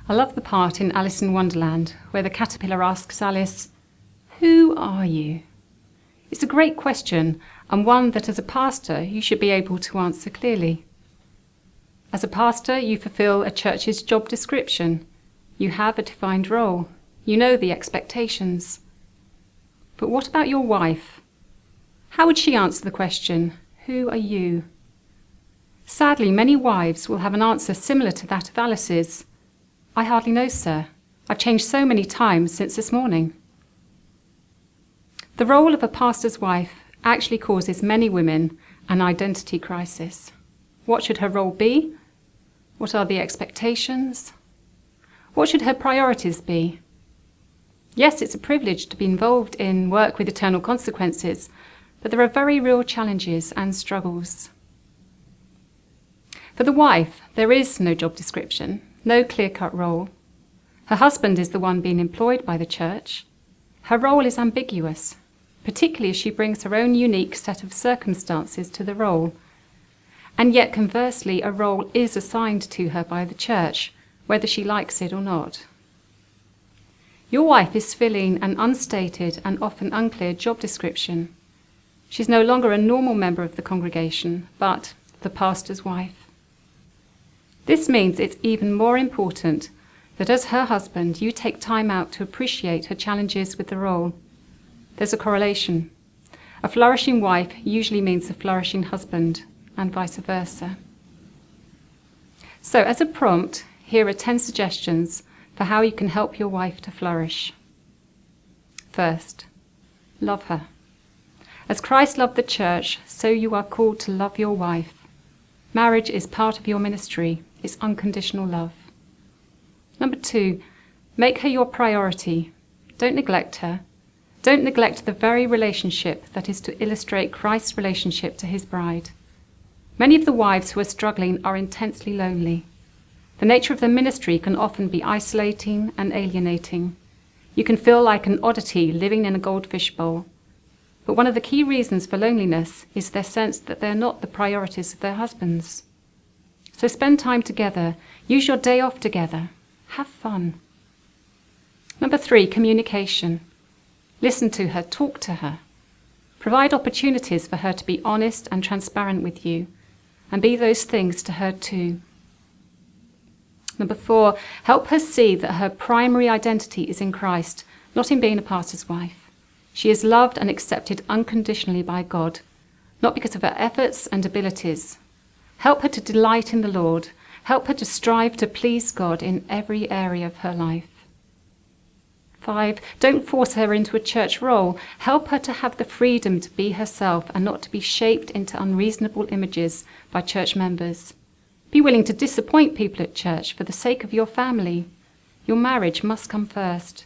I love the part in Alice in Wonderland where the caterpillar asks Alice, "Who are you?" It's a great question, and one that as a pastor you should be able to answer clearly. As a pastor, you fulfill a church's job description. You have a defined role. You know the expectations. But what about your wife? How would she answer the question, "Who are you?" Sadly, many wives will have an answer similar to that of Alice's. "I hardly know, sir. I've changed so many times since this morning." The role of a pastor's wife actually causes many women an identity crisis. What should her role be? What are the expectations? What should her priorities be? Yes, it's a privilege to be involved in work with eternal consequences, but there are very real challenges and struggles. For the wife, there is no job description, no clear-cut role. Her husband is the one being employed by the church. Her role is ambiguous, particularly as she brings her own unique set of circumstances to the role. And yet, conversely, a role is assigned to her by the church, whether she likes it or not. Your wife is filling an unstated and often unclear job description. She's no longer a normal member of the congregation, but the pastor's wife. This means it's even more important that as her husband, you take time out to appreciate her challenges with the role. There's a correlation. A flourishing wife usually means a flourishing husband, and vice versa. So, as a prompt, here are 10 suggestions for how you can help your wife to flourish. First, love her. As Christ loved the church, so you are called to love your wife. Marriage is part of your ministry. It's unconditional love. Number 2, make her your priority. Don't neglect her. Don't neglect the very relationship that is to illustrate Christ's relationship to his bride. Many of the wives who are struggling are intensely lonely. The nature of the ministry can often be isolating and alienating. You can feel like an oddity living in a goldfish bowl. But one of the key reasons for loneliness is their sense that they're not the priorities of their husbands. So spend time together. Use your day off together. Have fun. Number 3, communication. Listen to her, talk to her. Provide opportunities for her to be honest and transparent with you, and be those things to her too. Number 4, help her see that her primary identity is in Christ, not in being a pastor's wife. She is loved and accepted unconditionally by God, not because of her efforts and abilities. Help her to delight in the Lord. Help her to strive to please God in every area of her life. 5, don't force her into a church role. Help her to have the freedom to be herself and not to be shaped into unreasonable images by church members. Be willing to disappoint people at church for the sake of your family. Your marriage must come first.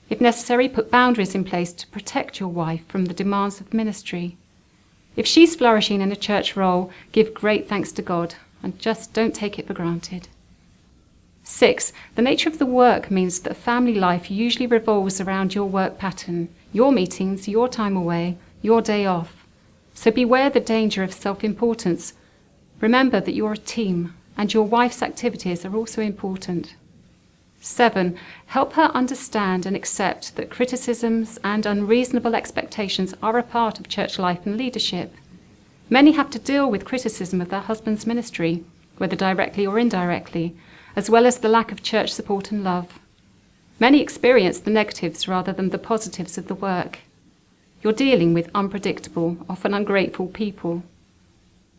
If necessary, put boundaries in place to protect your wife from the demands of ministry. If she's flourishing in a church role, give great thanks to God and just don't take it for granted. 6, the nature of the work means that family life usually revolves around your work pattern, your meetings, your time away, your day off. So beware the danger of self-importance. Remember that you're a team and your wife's activities are also important. 7, help her understand and accept that criticisms and unreasonable expectations are a part of church life and leadership. Many have to deal with criticism of their husband's ministry, whether directly or indirectly, as well as the lack of church support and love. Many experience the negatives rather than the positives of the work. You're dealing with unpredictable, often ungrateful people.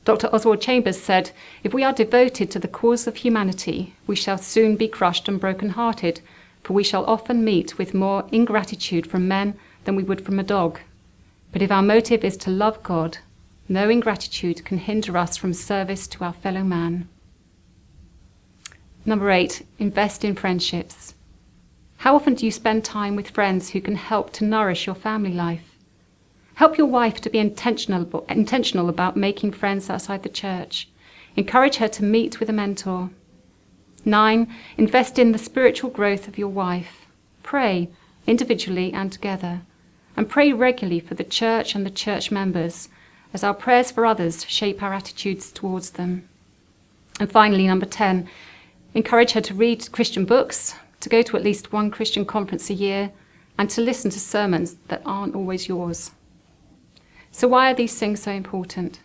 Dr. Oswald Chambers said, "If we are devoted to the cause of humanity, we shall soon be crushed and broken-hearted, for we shall often meet with more ingratitude from men than we would from a dog. But if our motive is to love God, no ingratitude can hinder us from service to our fellow man." Number 8, invest in friendships. How often do you spend time with friends who can help to nourish your family life? Help your wife to be intentional about making friends outside the church. Encourage her to meet with a mentor. 9, invest in the spiritual growth of your wife. Pray, individually and together, and pray regularly for the church and the church members, as our prayers for others shape our attitudes towards them. And finally, number 10, Encourage her to read Christian books, to go to at least one Christian conference a year, and to listen to sermons that aren't always yours. So why are these things so important?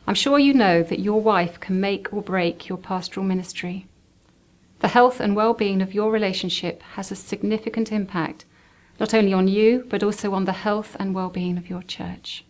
I'm sure you know that your wife can make or break your pastoral ministry. The health and well-being of your relationship has a significant impact, not only on you, but also on the health and well-being of your church.